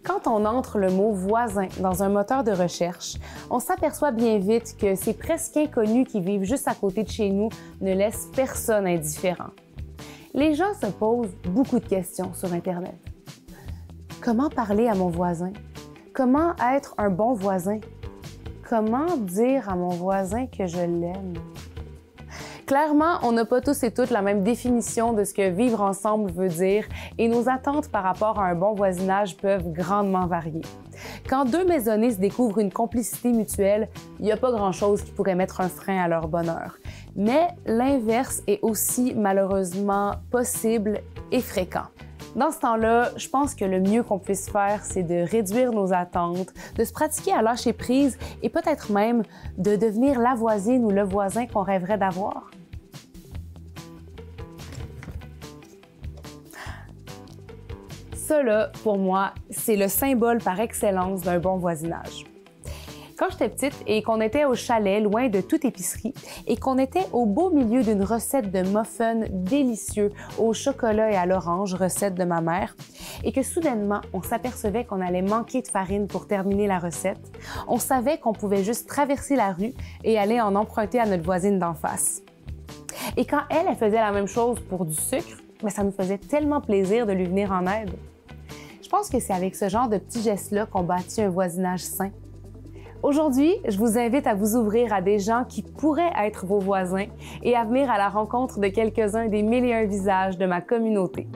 Quand on entre le mot voisin dans un moteur de recherche, on s'aperçoit bien vite que ces presque inconnus qui vivent juste à côté de chez nous ne laissent personne indifférent. Les gens se posent beaucoup de questions sur Internet. Comment parler à mon voisin? Comment être un bon voisin? Comment dire à mon voisin que je l'aime? Clairement, on n'a pas tous et toutes la même définition de ce que vivre ensemble veut dire et nos attentes par rapport à un bon voisinage peuvent grandement varier. Quand deux maisonnées se découvrent une complicité mutuelle, il n'y a pas grand-chose qui pourrait mettre un frein à leur bonheur. Mais l'inverse est aussi malheureusement possible et fréquent. Dans ce temps-là, je pense que le mieux qu'on puisse faire, c'est de réduire nos attentes, de se pratiquer à lâcher prise et peut-être même de devenir la voisine ou le voisin qu'on rêverait d'avoir. Ça, là, pour moi, c'est le symbole par excellence d'un bon voisinage. Quand j'étais petite et qu'on était au chalet, loin de toute épicerie, et qu'on était au beau milieu d'une recette de muffins délicieux au chocolat et à l'orange, recette de ma mère, et que soudainement, on s'apercevait qu'on allait manquer de farine pour terminer la recette, on savait qu'on pouvait juste traverser la rue et aller en emprunter à notre voisine d'en face. Et quand elle faisait la même chose pour du sucre, bien, ça nous faisait tellement plaisir de lui venir en aide. Je pense que c'est avec ce genre de petits gestes-là qu'on bâtit un voisinage sain. Aujourd'hui, je vous invite à vous ouvrir à des gens qui pourraient être vos voisins et à venir à la rencontre de quelques-uns des 1001 visages de ma communauté.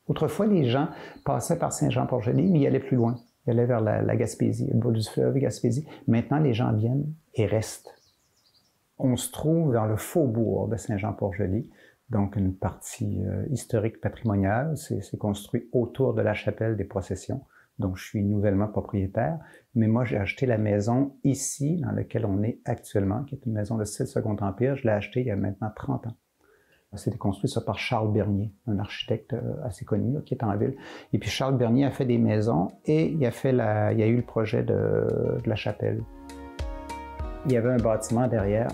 Autrefois, les gens passaient par Saint-Jean-Port-Joli, mais ils allaient plus loin. Ils allaient vers la Gaspésie, le bas du fleuve Gaspésie. Maintenant, les gens viennent et restent. On se trouve dans le faubourg de Saint-Jean-Port-Joli, donc une partie historique patrimoniale. C'est construit autour de la chapelle des processions. Donc, je suis nouvellement propriétaire. Mais moi, j'ai acheté la maison ici, dans laquelle on est actuellement, qui est une maison de style Second Empire. Je l'ai achetée il y a maintenant 30 ans. C'était construit ça par Charles Bernier, un architecte assez connu là, qui est en ville. Et puis Charles Bernier a fait des maisons et il y a eu le projet de la chapelle. Il y avait un bâtiment derrière.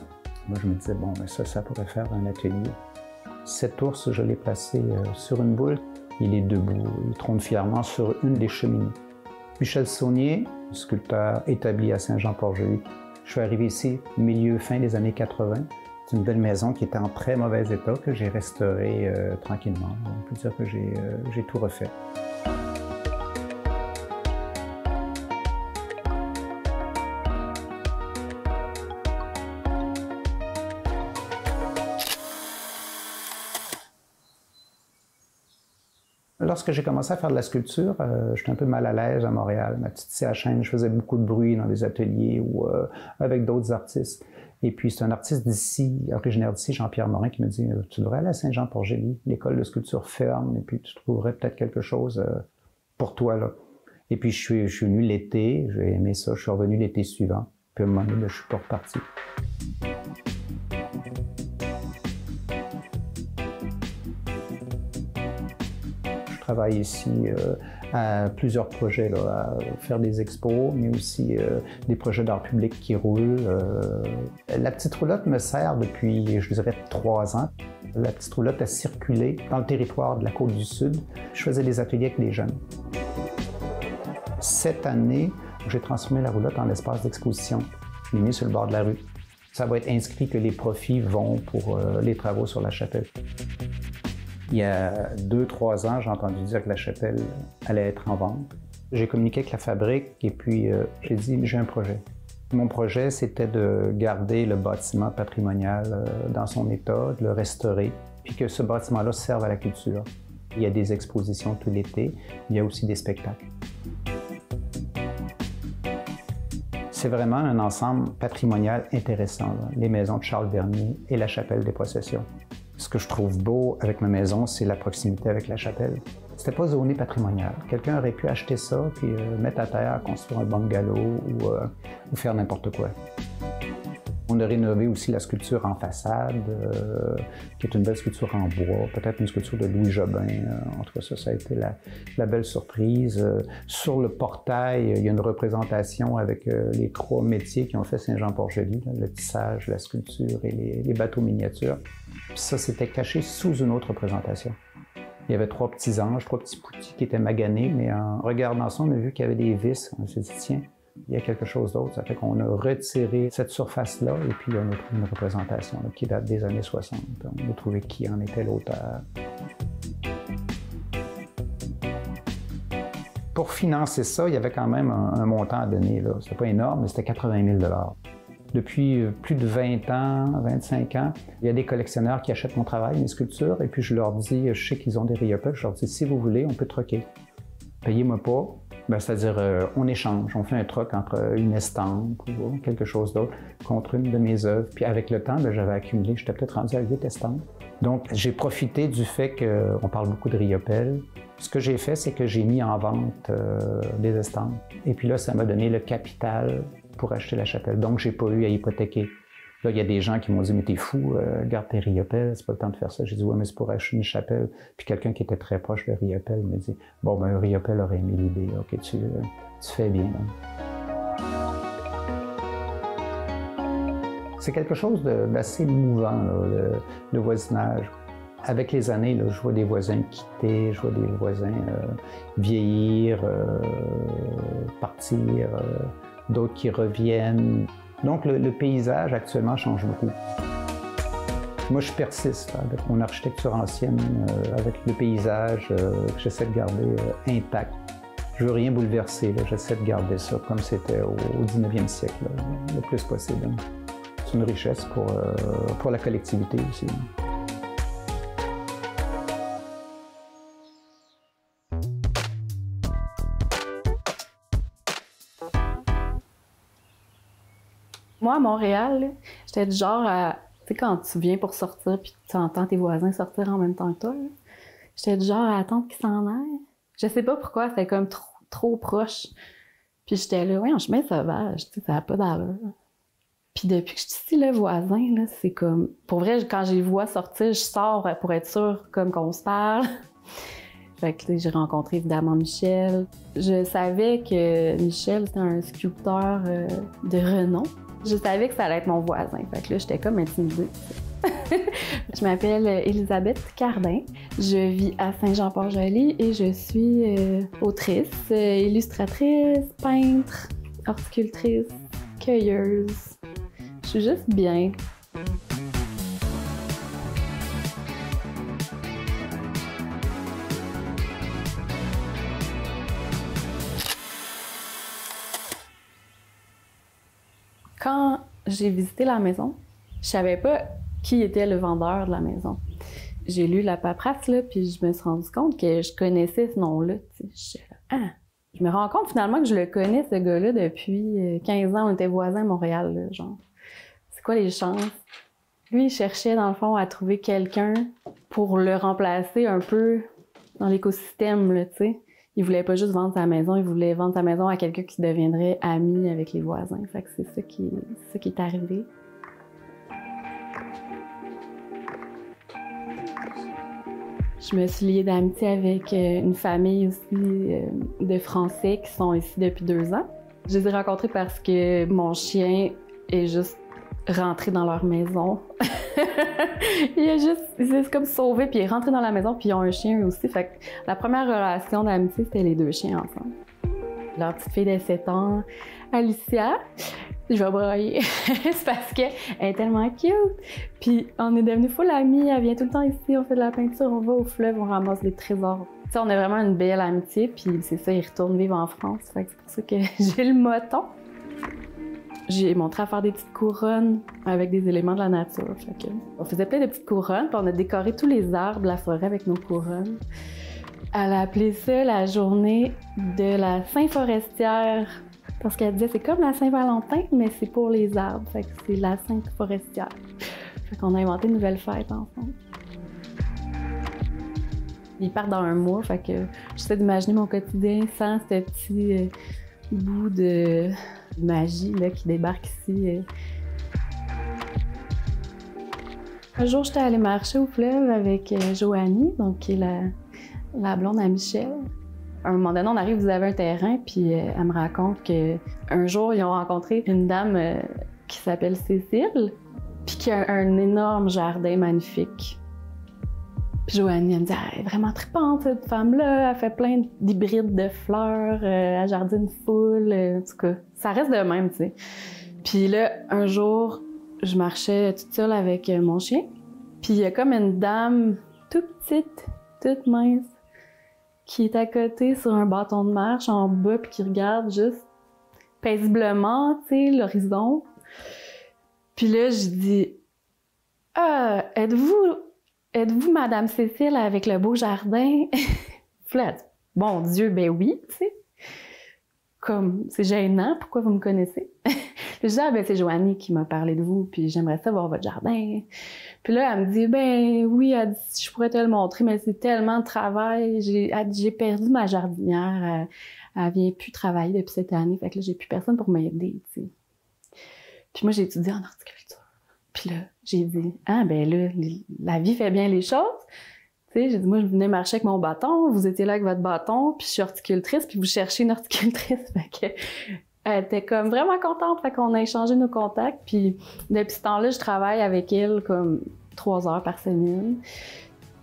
Moi, je me disais, bon, ça pourrait faire un atelier. Cet ours, je l'ai placé sur une boule. Il est debout, il trône fièrement sur une des cheminées. Michel Saunier, sculpteur établi à Saint-Jean-Port-Joli. Je suis arrivé ici fin des années 80. C'est une belle maison qui était en très mauvais état, que j'ai restaurée tranquillement. On peut dire que j'ai tout refait. Lorsque j'ai commencé à faire de la sculpture, j'étais un peu mal à l'aise à Montréal. Ma petite scie à chaîne, je faisais beaucoup de bruit dans les ateliers ou avec d'autres artistes. Et puis, c'est un artiste d'ici, originaire d'ici, Jean-Pierre Morin, qui me dit « Tu devrais aller à Saint-Jean-Port-Joli, l'école de sculpture ferme, et puis tu trouverais peut-être quelque chose pour toi, là. » Et puis, je suis venu l'été, j'ai aimé ça, je suis revenu l'été suivant. Puis, à un moment donné, je suis pas reparti. Je travaille ici à plusieurs projets, là, à faire des expos, mais aussi des projets d'art public qui roulent. La petite roulotte me sert depuis, je dirais, 3 ans. La petite roulotte a circulé dans le territoire de la Côte-du-Sud. Je faisais des ateliers avec les jeunes. Cette année, j'ai transformé la roulotte en espace d'exposition. Je l'ai mis sur le bord de la rue. Ça va être inscrit que les profits vont pour les travaux sur la chapelle. Il y a 2-3 ans, j'ai entendu dire que la chapelle allait être en vente. J'ai communiqué avec la fabrique et puis j'ai dit « j'ai un projet ». Mon projet, c'était de garder le bâtiment patrimonial dans son état, de le restaurer, puis que ce bâtiment-là serve à la culture. Il y a des expositions tout l'été, il y a aussi des spectacles. C'est vraiment un ensemble patrimonial intéressant, là. Les maisons de Charles Bernier et la chapelle des processions. Ce que je trouve beau avec ma maison, c'est la proximité avec la chapelle. C'était pas zoné patrimonial. Quelqu'un aurait pu acheter ça puis mettre à terre, construire un bungalow ou faire n'importe quoi. On a rénové aussi la sculpture en façade, qui est une belle sculpture en bois, peut-être une sculpture de Louis Jobin. En tout cas, ça a été la belle surprise. Sur le portail, il y a une représentation avec les 3 métiers qui ont fait Saint-Jean-Port-Joli, le tissage, la sculpture et les bateaux miniatures. Puis ça, c'était caché sous une autre représentation. Il y avait 3 petits anges, 3 petits poutis qui étaient maganés, mais en regardant ça, on a vu qu'il y avait des vis. On s'est dit, tiens, il y a quelque chose d'autre. Ça fait qu'on a retiré cette surface-là et puis on a trouvé une représentation là, qui date des années 60. On a trouvé qui en était l'auteur. Pour financer ça, il y avait quand même un montant à donner. C'était pas énorme, mais c'était 80 000 $. Depuis plus de 20 ans, 25 ans, il y a des collectionneurs qui achètent mon travail, mes sculptures, et puis je leur dis, je sais qu'ils ont des RIAPEL, je leur dis, si vous voulez, on peut troquer. Payez-moi pas. Ben, c'est-à-dire, on échange, on fait un troc entre une estampe ou quelque chose d'autre contre une de mes œuvres. Puis avec le temps, ben, j'avais accumulé, j'étais peut-être rendu à 8 estampes. Donc, j'ai profité du fait qu'on parle beaucoup de RIAPEL. Ce que j'ai fait, c'est que j'ai mis en vente des estampes. Et puis là, ça m'a donné le capital pour acheter la chapelle. Donc, j'ai pas eu à hypothéquer. Là, il y a des gens qui m'ont dit « Mais t'es fou, garde tes RIAPEL, c'est pas le temps de faire ça. » J'ai dit « Ouais, mais c'est pour acheter une chapelle. » Puis quelqu'un qui était très proche de RIAPEL me dit « Bon, ben RIAPEL aurait aimé l'idée. OK, tu fais bien. » C'est quelque chose d'assez mouvant, là, le voisinage. Avec les années, là, je vois des voisins quitter, je vois des voisins vieillir, partir, d'autres qui reviennent. Donc, le paysage actuellement change beaucoup. Moi, je persiste là, avec mon architecture ancienne, avec le paysage que j'essaie de garder intact. Je veux rien bouleverser, j'essaie de garder ça comme c'était au 19e siècle, là, le plus possible. C'est une richesse pour la collectivité aussi. Moi, à Montréal, j'étais du genre à... Tu sais, quand tu viens pour sortir puis tu entends tes voisins sortir en même temps que toi, j'étais du genre à attendre qu'ils s'en aillent. Je sais pas pourquoi, c'était comme trop proche. Puis j'étais là, ouais, en chemin sauvage, tu sais, ça n'a pas d'allure. Puis depuis que je suis ici, le voisin, là, c'est comme... Pour vrai, quand je les vois sortir, je sors pour être sûre comme qu'on se parle. Fait que j'ai rencontré évidemment Michel. Je savais que Michel, c'était un sculpteur de renom. Je savais que ça allait être mon voisin. Fait que là, j'étais comme intimidée. Je m'appelle Élisabeth Cardin. Je vis à Saint-Jean-Port-Joli et je suis autrice, illustratrice, peintre, horticultrice, cueilleuse. Je suis juste bien. Quand j'ai visité la maison, je savais pas qui était le vendeur de la maison. J'ai lu la paperasse, là, puis je me suis rendu compte que je connaissais ce nom-là. Je me rends compte finalement que je le connais, ce gars-là, depuis 15 ans. On était voisins à Montréal, là, genre. C'est quoi les chances? Lui, il cherchait, dans le fond, à trouver quelqu'un pour le remplacer un peu dans l'écosystème, là, tu sais. Il voulait pas juste vendre sa maison, il voulait vendre sa maison à quelqu'un qui deviendrait ami avec les voisins. Fait que c'est ça qui est arrivé. Je me suis liée d'amitié avec une famille aussi de Français qui sont ici depuis 2 ans. Je les ai rencontrés parce que mon chien est juste rentré dans leur maison. Il s'est comme sauvé, puis il est rentré dans la maison, puis ils ont un chien eux aussi. Fait que la première relation d'amitié, c'était les 2 chiens ensemble. Leur petite fille de 7 ans, Alicia, je vais brailler. C'est parce qu'elle est tellement cute. Puis on est devenus full amis, elle vient tout le temps ici, on fait de la peinture, on va au fleuve, on ramasse des trésors. Tu sais, on a vraiment une belle amitié, puis c'est ça, ils retournent vivre en France. Fait que c'est pour ça que j'ai le moton. J'ai montré à faire des petites couronnes avec des éléments de la nature. Fait que on faisait plein de petites couronnes, puis on a décoré tous les arbres de la forêt avec nos couronnes. Elle a appelé ça la journée de la Saint-Forestière, parce qu'elle disait c'est comme la Saint-Valentin, mais c'est pour les arbres. Fait que c'est la Sainte-Forestière. Fait qu'on a inventé une nouvelle fête ensemble. Ils partent dans un mois, fait que j'essaie d'imaginer mon quotidien sans ce petit bout de magie là, qui débarque ici. Un jour, j'étais allée marcher au fleuve avec Joanie, donc qui est la blonde à Michel. À un moment donné, on arrive, vous avez un terrain, puis elle me raconte qu'un jour, ils ont rencontré une dame qui s'appelle Cécile, puis qui a un énorme jardin magnifique. Puis Joanie, elle me dit « Elle est vraiment trippante, cette femme-là, elle fait plein d'hybrides de fleurs, elle jardine full, en tout cas, ça reste de même, tu sais. » Puis là, un jour, je marchais toute seule avec mon chien, puis il y a comme une dame toute petite, toute mince, qui est à côté sur un bâton de marche en bas, puis qui regarde juste paisiblement, tu sais, l'horizon. Puis là, je dis « Ah, êtes-vous Madame Cécile avec le beau jardin? » Puis là, elle dit « Bon Dieu, ben oui, tu sais. Comme, c'est gênant, pourquoi vous me connaissez? » Je dis « Ah, ben c'est Joanie qui m'a parlé de vous, puis j'aimerais ça voir votre jardin. » Puis là, elle me dit « Ben oui, elle dit, je pourrais te le montrer, mais c'est tellement de travail. J'ai perdu ma jardinière. Elle vient plus travailler depuis cette année. Fait que là, j'ai plus personne pour m'aider, tu sais. » Puis moi, j'ai étudié en horticulture. Puis là, j'ai dit « Ah, ben là, la vie fait bien les choses. » Tu sais, j'ai dit « Moi, je venais marcher avec mon bâton. Vous étiez là avec votre bâton. Puis je suis horticultrice. Puis vous cherchez une horticultrice. » Fait que elle était comme vraiment contente. Fait qu'on a échangé nos contacts. Puis depuis ce temps-là, je travaille avec elle comme 3 heures par semaine.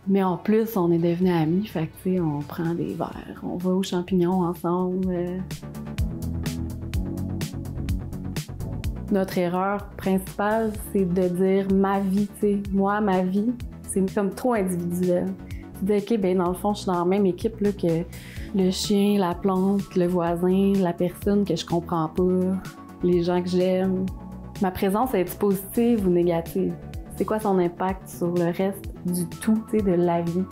Mais en plus, on est devenus amis. Fait que, tu sais, on prend des verres. On va aux champignons ensemble. Notre erreur principale, c'est de dire ma vie, tu sais. Moi, ma vie, c'est comme trop individuel. Tu dis, OK, ben dans le fond, je suis dans la même équipe là, que le chien, la plante, le voisin, la personne que je comprends pas, les gens que j'aime. Ma présence est positive ou négative? C'est quoi son impact sur le reste du tout, tu sais, de la vie?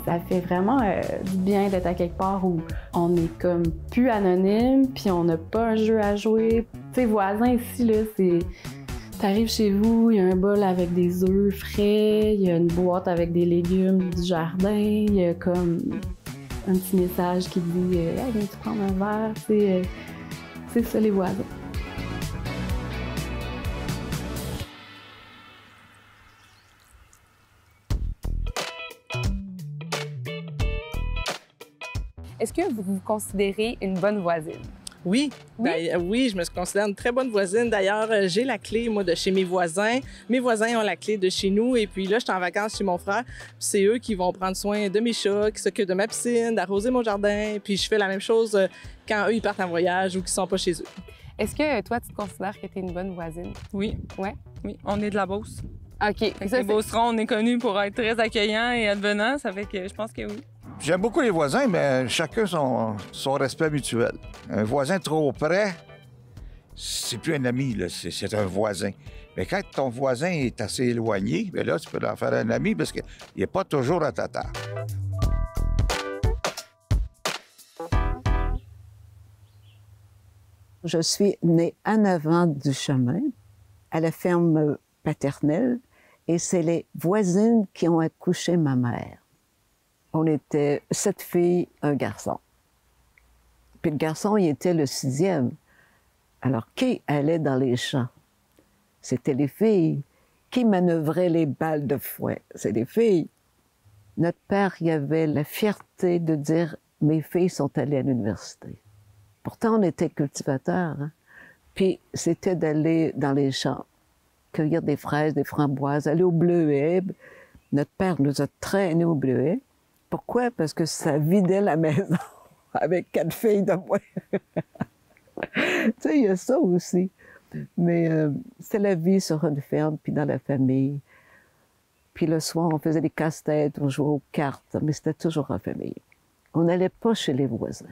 Ça fait vraiment du bien d'être à quelque part où on est comme plus anonyme, puis on n'a pas un jeu à jouer. Tu sais, voisin ici, là, c'est... T'arrives chez vous, il y a un bol avec des œufs frais, il y a une boîte avec des légumes du jardin, il y a comme un petit message qui dit « Hey, viens-tu prendre un verre? » C'est ça, les voisins. Est-ce que vous vous considérez une bonne voisine? Oui, Oui? oui, je me considère une très bonne voisine. D'ailleurs, j'ai la clé, moi, de chez mes voisins. Mes voisins ont la clé de chez nous. Et puis là, je suis en vacances chez mon frère. C'est eux qui vont prendre soin de mes chats, qui s'occupent de ma piscine, d'arroser mon jardin. Puis je fais la même chose quand eux, ils partent en voyage ou qu'ils sont pas chez eux. Est-ce que toi, tu te considères que tu es une bonne voisine? Oui. Ouais? Oui, on est de la Beauce. OK. Ça, Les Beaucerons, on est connus pour être très accueillants et advenants. Ça fait que je pense que oui. J'aime beaucoup les voisins, mais chacun son respect mutuel. Un voisin trop près, c'est plus un ami, là, c'est un voisin. Mais quand ton voisin est assez éloigné, bien là, tu peux en faire un ami parce qu'il n'est pas toujours à ta table. Je suis née à 9 ans du chemin, à la ferme paternelle, et c'est les voisines qui ont accouché ma mère. On était 7 filles, un garçon. Puis le garçon, il était le 6e. Alors, qui allait dans les champs? C'était les filles. Qui manœuvrait les balles de fouet? C'est les filles. Notre père, il avait la fierté de dire « Mes filles sont allées à l'université ». Pourtant, on était cultivateurs. Hein? Puis, c'était d'aller dans les champs, cueillir des fraises, des framboises, aller au bleuet. Notre père nous a traînés au bleuet. Pourquoi? Parce que ça vidait la maison avec 4 filles de moins. Tu sais, il y a ça aussi. Mais c'est la vie sur une ferme, puis dans la famille. Puis le soir, on faisait des casse-têtes, on jouait aux cartes, mais c'était toujours en famille. On n'allait pas chez les voisins.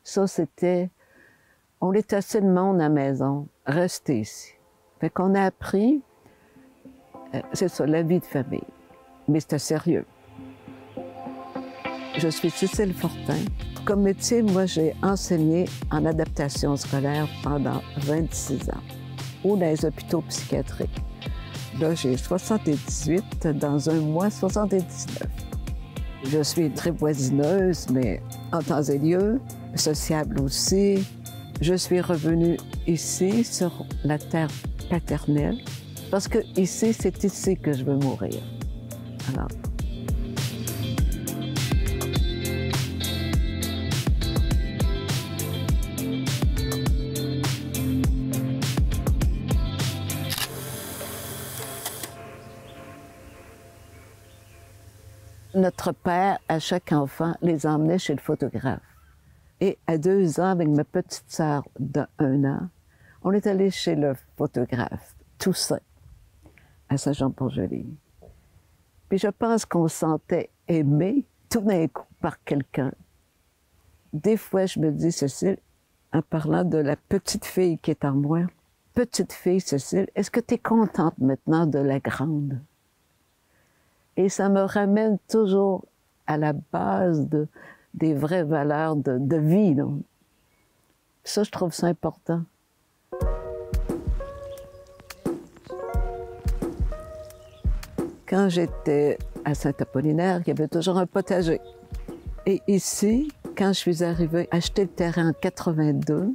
Ça, c'était... On était assez de monde à la maison, rester ici. Fait qu'on a appris, c'est ça, la vie de famille. Mais c'était sérieux. Je suis Cécile Fortin. Comme métier, moi, j'ai enseigné en adaptation scolaire pendant 26 ans, ou dans les hôpitaux psychiatriques. Là, j'ai 78, dans un mois, 79. Je suis très voisineuse, mais en temps et lieu, sociable aussi. Je suis revenue ici, sur la terre paternelle, parce que ici, c'est ici que je veux mourir. Alors, notre père, à chaque enfant, les emmenait chez le photographe. Et à 2 ans, avec ma petite sœur d'1 an, on est allé chez le photographe, Toussaint, à Saint-Jean-Port-Joli. Puis je pense qu'on se sentait aimé tout d'un coup par quelqu'un. Des fois, je me dis, Cécile, en parlant de la petite fille qui est en moi, petite fille, Cécile, est-ce que tu es contente maintenant de la grande? Et ça me ramène toujours à la base des vraies valeurs de vie. Là. Ça, je trouve ça important. Quand j'étais à Saint-Apollinaire, il y avait toujours un potager. Et ici, quand je suis arrivée acheter le terrain en 82,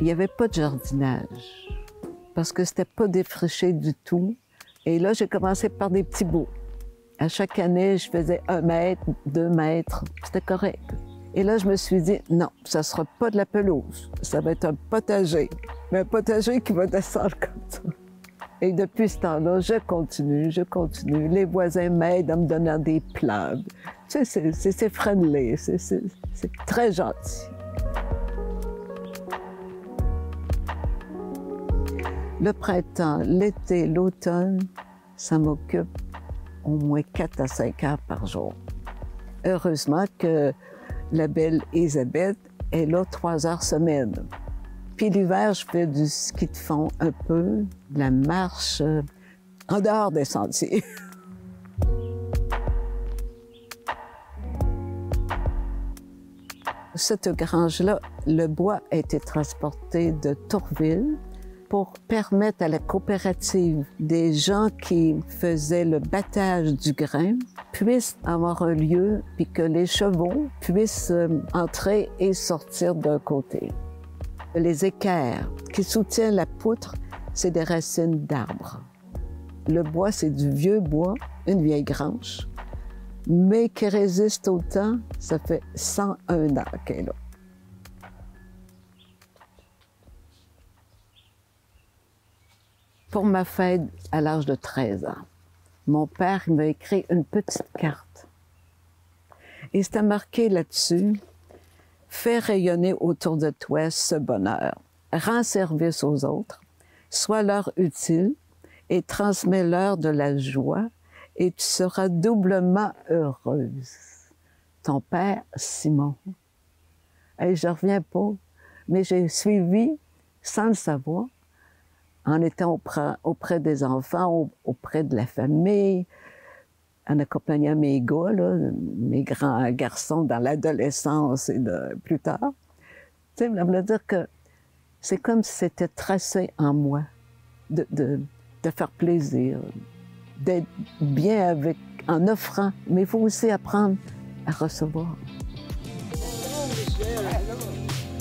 il n'y avait pas de jardinage parce que c'était pas défriché du tout. Et là, j'ai commencé par des petits bouts. À chaque année, je faisais 1 mètre, 2 mètres. C'était correct. Et là, je me suis dit, non, ça ne sera pas de la pelouse. Ça va être un potager. Mais un potager qui va descendre comme ça. Et depuis ce temps-là, je continue. Les voisins m'aident en me donnant des plats. Tu sais, c'est friendly, c'est très gentil. Le printemps, l'été, l'automne, ça m'occupe au moins 4 à 5 heures par jour. Heureusement que la belle Elisabeth est là 3 heures semaine. Puis l'hiver, je fais du ski de fond un peu, de la marche en dehors des sentiers. Cette grange-là, le bois a été transporté de Tourville pour permettre à la coopérative des gens qui faisaient le battage du grain puissent avoir un lieu puis que les chevaux puissent entrer et sortir d'un côté. Les équerres qui soutiennent la poutre, c'est des racines d'arbres. Le bois, c'est du vieux bois, une vieille grange, mais qui résiste au temps. Ça fait 101 ans qu'elle est là. Pour ma fête à l'âge de 13 ans, mon père m'a écrit une petite carte. Et c'était marqué là-dessus: « Fais rayonner autour de toi ce bonheur. Rends service aux autres, sois-leur utile et transmets-leur de la joie et tu seras doublement heureuse. » Ton père, Simon. Et je reviens pas, mais j'ai suivi, sans le savoir, en étant auprès des enfants, auprès de la famille, en accompagnant mes gars, là, mes grands garçons dans l'adolescence et plus tard. Tu sais, ça veut dire que c'est comme si c'était tracé en moi de faire plaisir, d'être bien avec, en offrant, mais il faut aussi apprendre à recevoir. Bonjour Michel,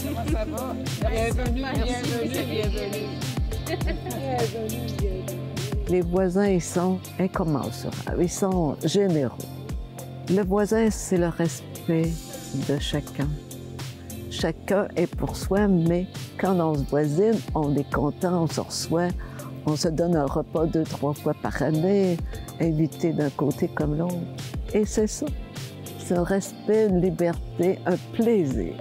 comment ça va? Bienvenue, bienvenue. Les voisins, ils sont incommensurables, ils sont généreux. Le voisin, c'est le respect de chacun. Chacun est pour soi, mais quand on se voisine, on est content, on se reçoit, on se donne un repas 2-3 fois par année, invité d'un côté comme l'autre. Et c'est ça, c'est un respect, une liberté, un plaisir.